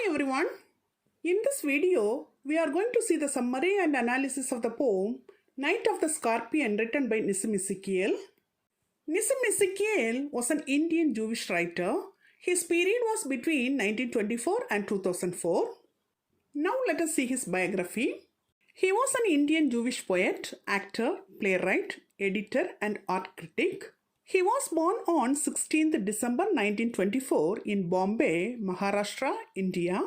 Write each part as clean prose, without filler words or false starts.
Hi everyone. In this video, we are going to see the summary and analysis of the poem Night of the Scorpion written by Nissim Ezekiel. Nissim Ezekiel was an Indian Jewish writer. His period was between 1924 and 2004. Now let us see his biography. He was an Indian Jewish poet, actor, playwright, editor and art critic. He was born on 16th December 1924 in Bombay, Maharashtra, India.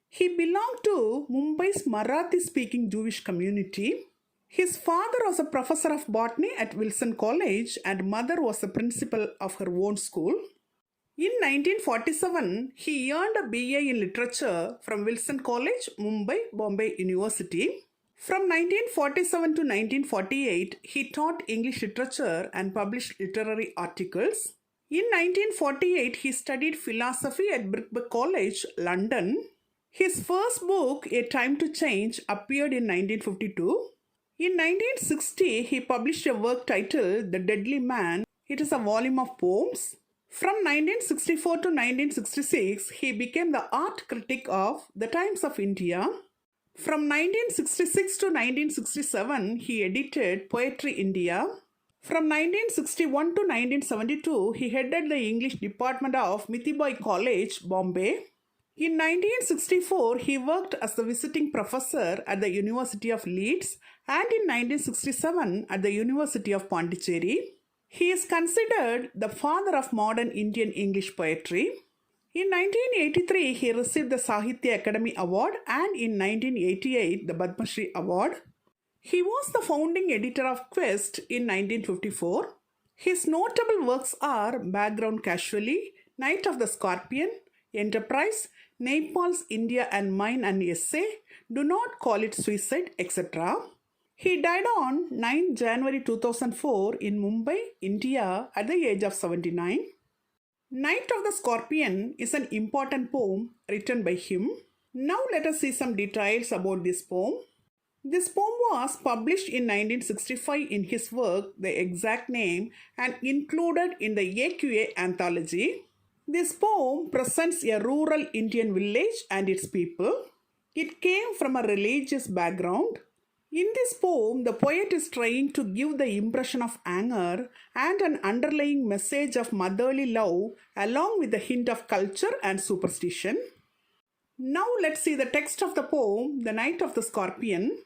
He belonged to Mumbai's Marathi-speaking Jewish community. His father was a professor of botany at Wilson College and mother was the principal of her own school. In 1947, he earned a BA in literature from Wilson College, Mumbai, Bombay University. From 1947 to 1948, he taught English literature and published literary articles. In 1948, he studied philosophy at Birkbeck College, London. His first book, A Time to Change, appeared in 1952. In 1960, he published a work titled The Deadly Man. It is a volume of poems. From 1964 to 1966, he became the art critic of The Times of India. From 1966 to 1967, he edited Poetry India. From 1961 to 1972, he headed the English department of Mithiboi College, Bombay. In 1964, he worked as the visiting professor at the University of Leeds and in 1967 at the University of Pondicherry. He is considered the father of modern Indian English poetry. In 1983, he received the Sahitya Academy Award and in 1988, the Padma Shri Award. He was the founding editor of Quest in 1954. His notable works are Background Casually, Night of the Scorpion, Enterprise, Nepal's India and Mine and Essay, Do Not Call It Suicide, etc. He died on 9 January 2004 in Mumbai, India at the age of 79. Night of the Scorpion is an important poem written by him. Now let us see some details about this poem. This poem was published in 1965 in his work The Exact Name and included in the AQA anthology. This poem presents a rural Indian village and its people. It came from a religious background. In this poem, the poet is trying to give the impression of anger and an underlying message of motherly love along with a hint of culture and superstition. Now let's see the text of the poem, The Night of the Scorpion.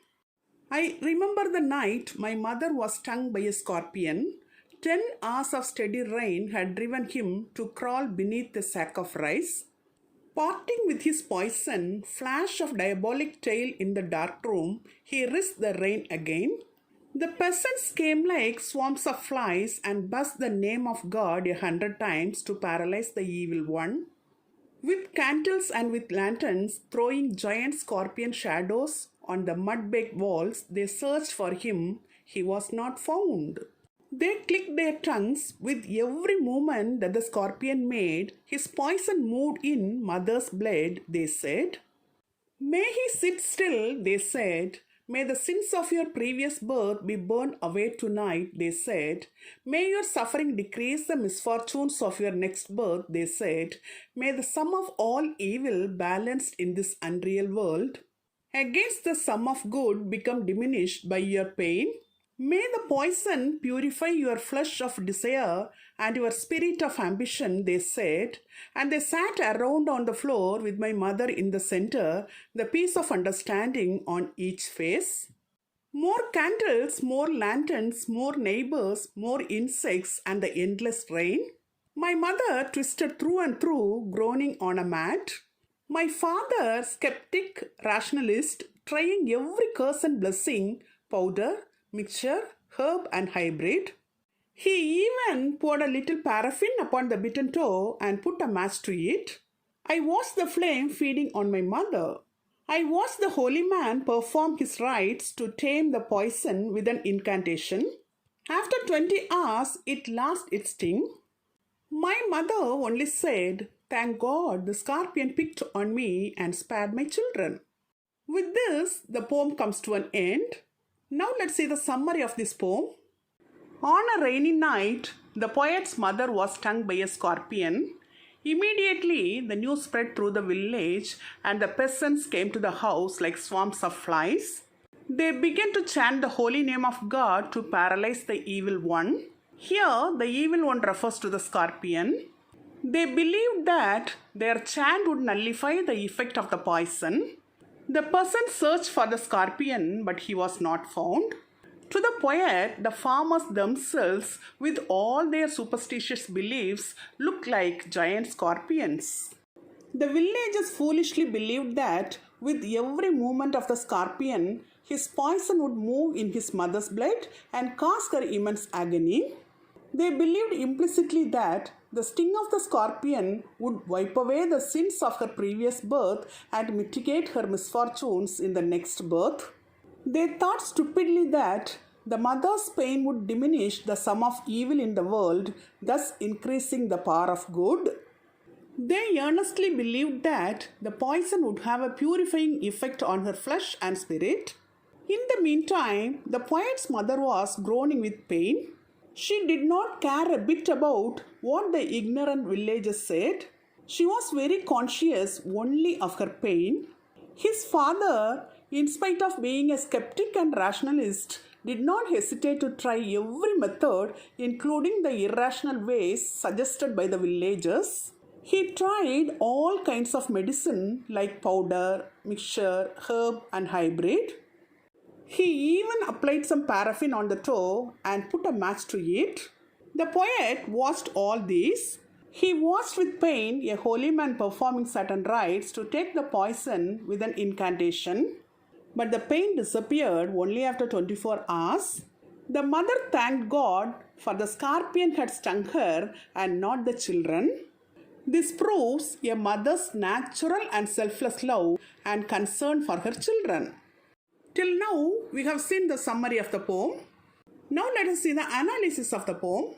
I remember the night my mother was stung by a scorpion. 10 hours of steady rain had driven him to crawl beneath a sack of rice. Parting with his poison, flash of diabolic tail in the dark room, he risked the rain again. The peasants came like swarms of flies and buzzed the name of God 100 times to paralyze the evil one. With candles and with lanterns, throwing giant scorpion shadows on the mud-baked walls, they searched for him. He was not found. They clicked their tongues with every movement that the scorpion made. His poison moved in mother's blood, they said. May he sit still, they said. May the sins of your previous birth be burned away tonight, they said. May your suffering decrease the misfortunes of your next birth, they said. May the sum of all evil balanced in this unreal world against the sum of good become diminished by your pain. May the poison purify your flesh of desire and your spirit of ambition, they said, and they sat around on the floor with my mother in the center, the peace of understanding on each face. More candles, more lanterns, more neighbors, more insects, and the endless rain. My mother twisted through and through, groaning on a mat. My father, skeptic, rationalist, trying every curse and blessing, powder, mixture, herb and hybrid. He even poured a little paraffin upon the bitten toe and put a match to it. I watched the flame feeding on my mother. I watched the holy man perform his rites to tame the poison with an incantation. After 20 hours, it lost its sting. My mother only said, "Thank God the scorpion picked on me and spared my children." With this, the poem comes to an end. Now let's see the summary of this poem. On a rainy night, the poet's mother was stung by a scorpion. Immediately, the news spread through the village, and the peasants came to the house like swarms of flies. They began to chant the holy name of God to paralyze the evil one. Here, the evil one refers to the scorpion. They believed that their chant would nullify the effect of the poison. The person searched for the scorpion, but he was not found. To the poet, the farmers themselves, with all their superstitious beliefs, looked like giant scorpions. The villagers foolishly believed that with every movement of the scorpion, his poison would move in his mother's blood and cause her immense agony. They believed implicitly that the sting of the scorpion would wipe away the sins of her previous birth and mitigate her misfortunes in the next birth. They thought stupidly that the mother's pain would diminish the sum of evil in the world, thus increasing the power of good. They earnestly believed that the poison would have a purifying effect on her flesh and spirit. In the meantime, the poet's mother was groaning with pain. She did not care a bit about what the ignorant villagers said. She was very conscious only of her pain. His father, in spite of being a skeptic and rationalist, did not hesitate to try every method, including the irrational ways suggested by the villagers. He tried all kinds of medicine like powder, mixture, herb, and hybrid. He even applied some paraffin on the toe and put a match to it. The poet watched all this. He watched with pain a holy man performing certain rites to take the poison with an incantation. But the pain disappeared only after 24 hours. The mother thanked God for the scorpion had stung her and not the children. This proves a mother's natural and selfless love and concern for her children. Till now, we have seen the summary of the poem. Now let us see the analysis of the poem.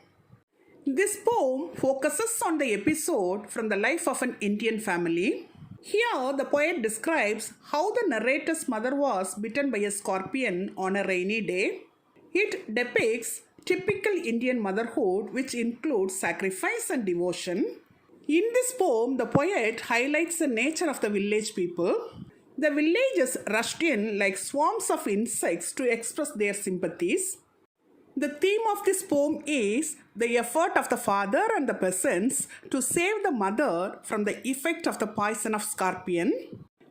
This poem focuses on the episode from the life of an Indian family. Here, the poet describes how the narrator's mother was bitten by a scorpion on a rainy day. It depicts typical Indian motherhood, which includes sacrifice and devotion. In this poem, the poet highlights the nature of the village people. The villagers rushed in like swarms of insects to express their sympathies. The theme of this poem is the effort of the father and the peasants to save the mother from the effect of the poison of scorpion.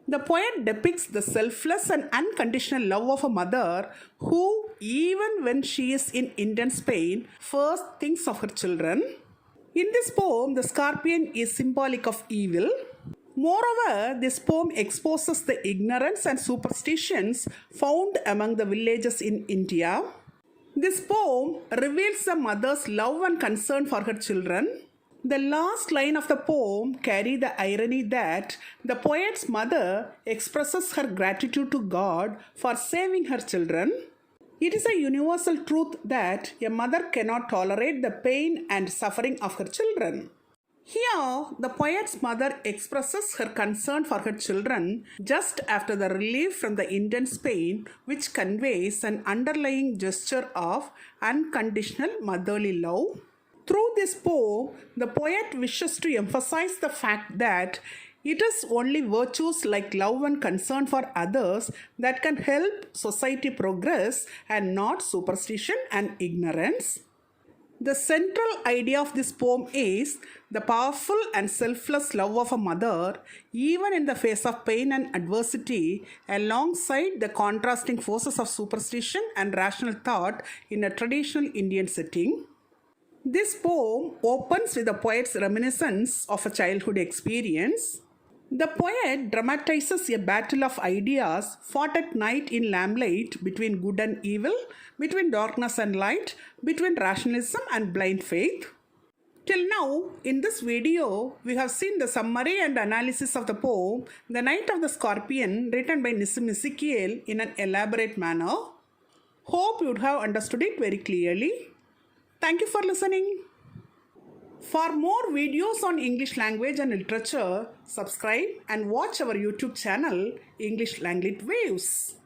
The poet depicts the selfless and unconditional love of a mother who, even when she is in intense pain, first thinks of her children. In this poem, the scorpion is symbolic of evil. Moreover, this poem exposes the ignorance and superstitions found among the villagers in India. This poem reveals the mother's love and concern for her children. The last line of the poem carries the irony that the poet's mother expresses her gratitude to God for saving her children. It is a universal truth that a mother cannot tolerate the pain and suffering of her children. Here, the poet's mother expresses her concern for her children just after the relief from the intense pain, which conveys an underlying gesture of unconditional motherly love. Through this poem, the poet wishes to emphasize the fact that it is only virtues like love and concern for others that can help society progress and not superstition and ignorance. The central idea of this poem is the powerful and selfless love of a mother, even in the face of pain and adversity, alongside the contrasting forces of superstition and rational thought in a traditional Indian setting. This poem opens with the poet's reminiscence of a childhood experience. The poet dramatizes a battle of ideas fought at night in lamplight between good and evil, between darkness and light, between rationalism and blind faith. Till now, in this video, we have seen the summary and analysis of the poem The Night of the Scorpion, written by Nissim Ezekiel in an elaborate manner. Hope you would have understood it very clearly. Thank you for listening. For more videos on English language and literature, subscribe and watch our YouTube channel English Language Waves.